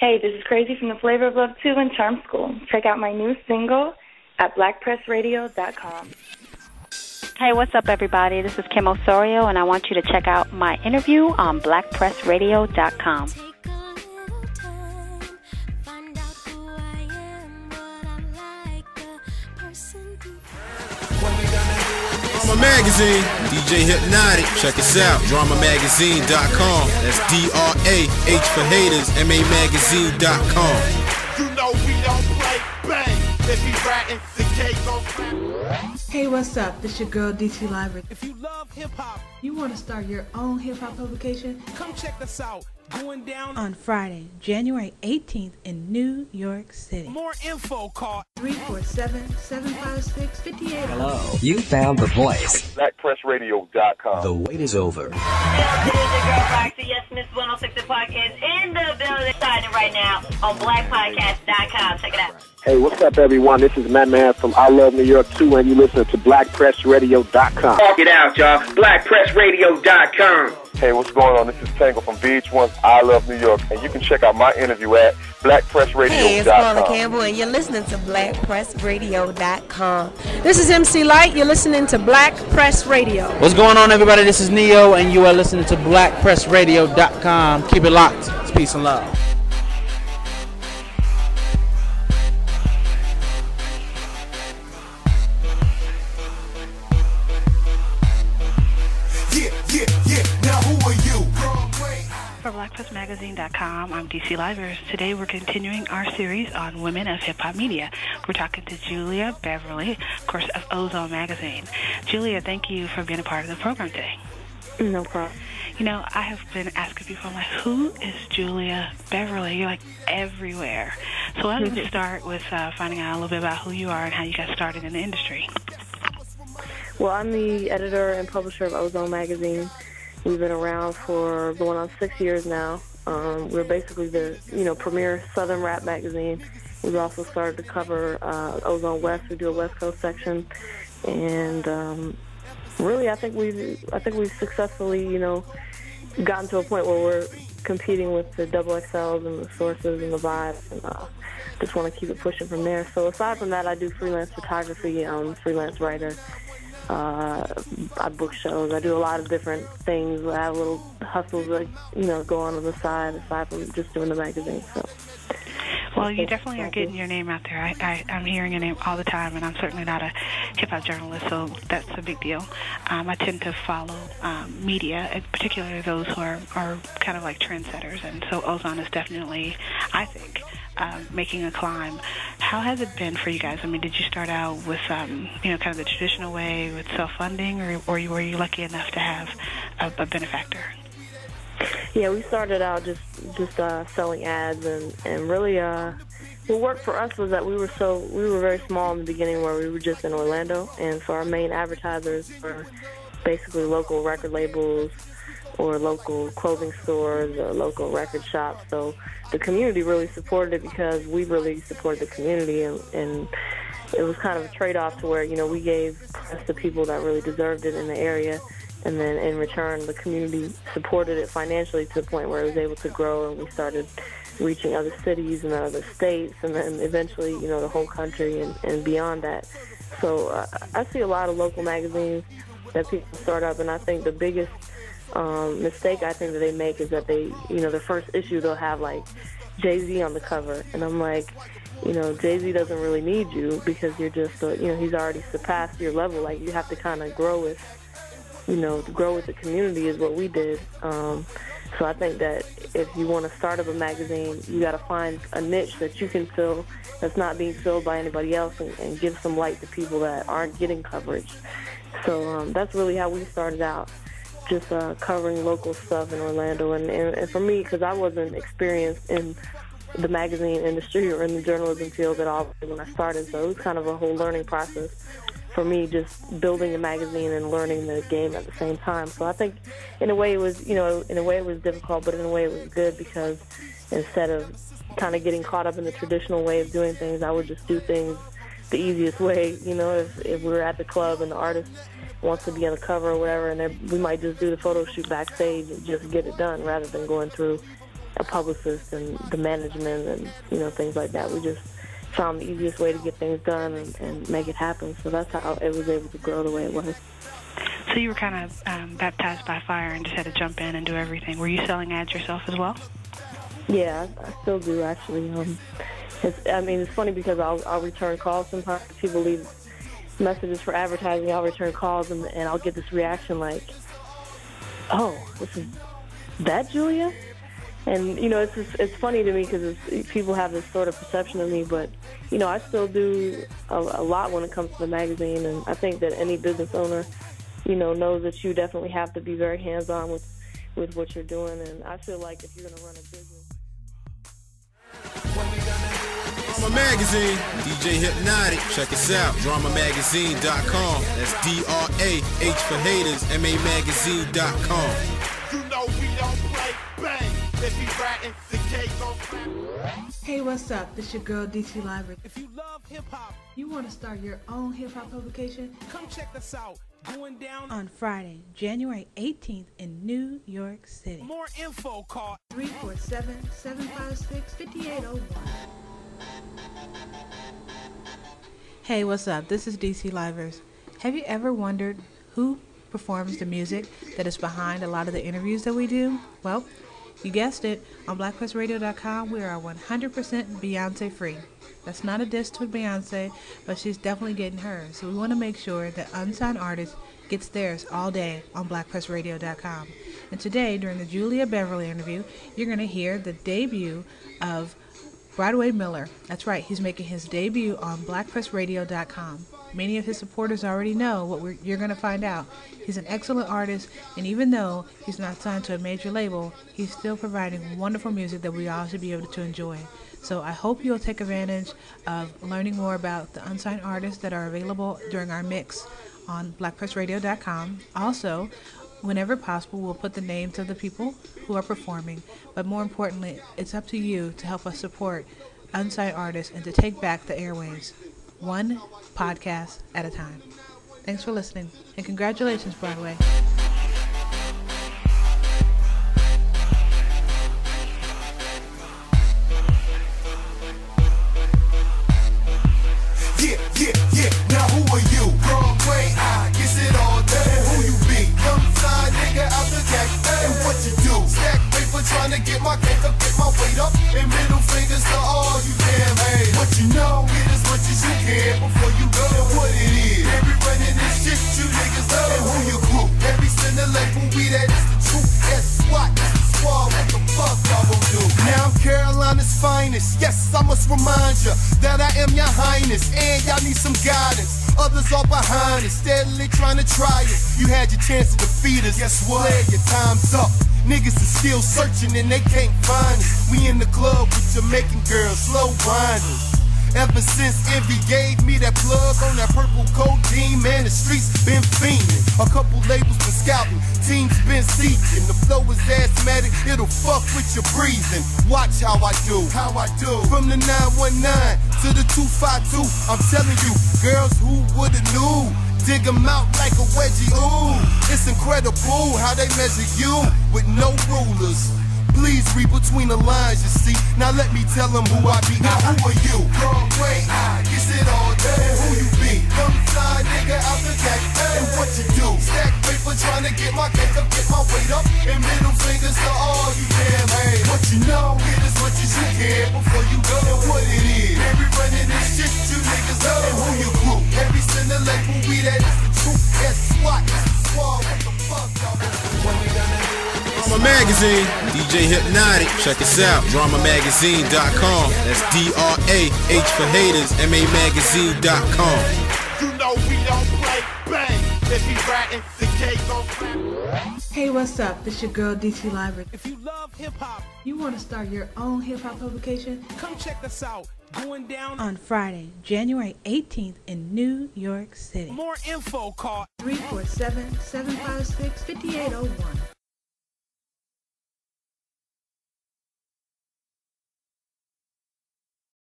Hey, this is Crazy from the Flavor of Love 2 and Charm School. Check out my new single at blackpressradio.com. Hey, what's up, everybody? This is Kim Osorio, and I want you to check out my interview on blackpressradio.com. Drama Magazine, DJ Hypnotic. Check us out, dramamagazine.com. That's D-R-A-H for haters, M-A-magazine.com. You know we don't play bang. If you ratting, the cake gon' clap. Hey, what's up? This your girl DC Library. If you love hip-hop, You want to start your own hip-hop publication? come check us out. Going down On Friday, January 18th in New York City. more info, call 347-756-5800. Hello. You found the place. BlackPressRadio.com. The wait is over. It is your girl Roxy. Yes, Miss 106 Podcast in the building. Starting right now on blackpodcast.com. Check it out. Hey, what's up, everyone? This is Man from I Love New York 2, and you listen to BlackPressRadio.com. Talk it out, y'all. BlackPressRadio.com. Hey, what's going on? This is Tango from VH1's I Love New York, and you can check out my interview at BlackPressRadio.com. Hey, it's Paula Campbell, and you're listening to BlackPressRadio.com. This is MC Light. You're listening to Black Press Radio. What's going on, everybody? This is Neo, and you are listening to BlackPressRadio.com. Keep it locked. It's peace and love. Now who are you? For BlackPressMagazine.com, I'm DC Livers. Today we're continuing our series on women of hip-hop media. We're talking to Julia Beverly, of course, of Ozone Magazine. Julia, thank you for being a part of the program today. No problem. You know, I have been asking people, I'm like, who is Julia Beverly? You're like everywhere. So why don't we start with finding out a little bit about who you are and how you got started in the industry. Well, I'm the editor and publisher of Ozone Magazine. We've been around for going on 6 years now. We're basically the premier Southern rap magazine. We've also started to cover Ozone West. We do a West Coast section, and really, I think we've successfully gotten to a point where we're competing with the XXLs and the Sources and the Vibes, and just want to keep it pushing from there. So aside from that, I do freelance photography. I'm a freelance writer. I book shows. I do a lot of different things. I have little hustles that go on the side aside from just doing the magazine. So. Well, you definitely are getting your name out there. I'm hearing your name all the time, and I'm certainly not a hip-hop journalist, so that's a big deal. I tend to follow media, and particularly those who are kind of like trendsetters, and so Ozone is definitely, I think, making a climb. How has it been for you guys? I mean, did you start out with, kind of the traditional way with self-funding, or were you lucky enough to have a benefactor? Yeah, we started out just selling ads, and really what worked for us was that we were very small in the beginning, where we were just in Orlando, and so our main advertisers were basically local record labels or local clothing stores or local record shops. So the community really supported it because we really supported the community, and it was kind of a trade-off to where we gave press to people that really deserved it in the area. And then in return, the community supported it financially to the point where it was able to grow, and we started reaching other cities and other states, and then eventually, the whole country and beyond that. So I see a lot of local magazines that people start up, and I think the biggest mistake I think that they make is that they, the first issue they'll have like Jay-Z on the cover, and I'm like, Jay-Z doesn't really need you because you're just, he's already surpassed your level. Like, you have to kind of grow with the community is what we did. So I think that if you want to start up a magazine, you got to find a niche that you can fill that's not being filled by anybody else, and give some light to people that aren't getting coverage. So that's really how we started out, just covering local stuff in Orlando. And for me, because I wasn't experienced in the magazine industry or in the journalism field at all when I started, so it was kind of a whole learning process for me, just building a magazine and learning the game at the same time. So I think in a way it was, difficult, but in a way it was good, because instead of kind of getting caught up in the traditional way of doing things, I would just do things the easiest way. If we're at the club and the artist wants to be on the cover or whatever, and we might just do the photo shoot backstage and just get it done rather than going through a publicist and the management and, you know, things like that. We just found the easiest way to get things done and make it happen. So that's how it was able to grow the way it was. So you were kind of baptized by fire and just had to jump in and do everything. Were you selling ads yourself as well? Yeah, I still do, actually. It's funny because I'll return calls sometimes. People leave messages for advertising. I'll return calls, and I'll get this reaction like, oh, this is that Julia? And, you know, it's funny to me because people have this sort of perception of me, but, you know, I still do a lot when it comes to the magazine, and I think that any business owner, you know, knows that you definitely have to be very hands-on with what you're doing, and I feel like if you're going to run a business. Drama Magazine, DJ Hypnotic. Check us out, dramamagazine.com. That's DRAH for haters, MAmagazine.com. You know we don't play bang. If you ratting, the cake gon' Hey, what's up? This your girl DC Library. If you love hip-hop, you want to start your own hip-hop publication? come check us out. Going down On Friday, January 18th in New York City. more info, call 347-756-5801. Hey, what's up? This is DC Livers. Have you ever wondered who performs the music that is behind a lot of the interviews that we do? Well, you guessed it. On BlackPressRadio.com, we are 100% Beyonce free. That's not a diss to Beyonce, but she's definitely getting hers. So we want to make sure that unsigned artists gets theirs all day on BlackPressRadio.com. And today, during the Julia Beverly interview, you're going to hear the debut of Broadway Miller. That's right, he's making his debut on BlackPressRadio.com. Many of his supporters already know what you're going to find out. He's an excellent artist, and even though he's not signed to a major label, he's still providing wonderful music that we all should be able to enjoy. So I hope you'll take advantage of learning more about the unsigned artists that are available during our mix on BlackPressRadio.com. Also, whenever possible, we'll put the names of the people who are performing. But more importantly, it's up to you to help us support unsigned artists and to take back the airwaves, one podcast at a time. Thanks for listening, and congratulations, Broadway. Yeah, now who are you? Broadway, I guess it all day. Who you be? Young side nigga out the gate. And what you do? Stack paper trying to get my cake up, get my weight up. And middle fingers to all you damn haters. What you know, get as much as you can before you go to what it is. Every running this shit you niggas know. And who you group? Every single label we that is the truth. That's SWAT, that's the squad. What the fuck y'all gon' do? Now I'm Carolina's finest. Yes, I must remind you that I am your highness. And y'all need some guidance. Others are behind us, steadily trying to try it. You had your chance to defeat us. Guess what? Your time's up. Niggas are still searching and they can't find us. We in the club with Jamaican girls, slow grinders. Ever since Envy gave me that plug on that purple codeine, man, the streets been fiending. A couple labels been scouting, teams been seeking. The flow is asthmatic, it'll fuck with your breathing. Watch how I do. From the 919 to the 252, I'm telling you, girls who would've knew. Dig them out like a wedgie, ooh. It's incredible how they measure you with no rulers. Please read between the lines, you see. Now let me tell them who I be. Now who are you? Broadway, I guess it all day. Who you be? Young side nigga out the gate. And what you do? Stack paper trying to get my cake up, get my weight up. And middle fingers to all you damn haters. What you know, get as much as you can before you go to what it is. Every running this shit you niggas know. And who you group? Every single label we that is the truth. That's SWAT, that's the squad. What the fuck y'all do? Drama Magazine, DJ Hypnotic. Check us out, dramamagazine.com. That's DRAH for haters, MAmagazine.com. You know we don't play bang. If you ratting, the cake gon' Hey, what's up? This your girl DC Library. If you love hip-hop, you want to start your own hip-hop publication? come check us out. Going down On Friday, January 18th in New York City. more info, call 347-756-5801.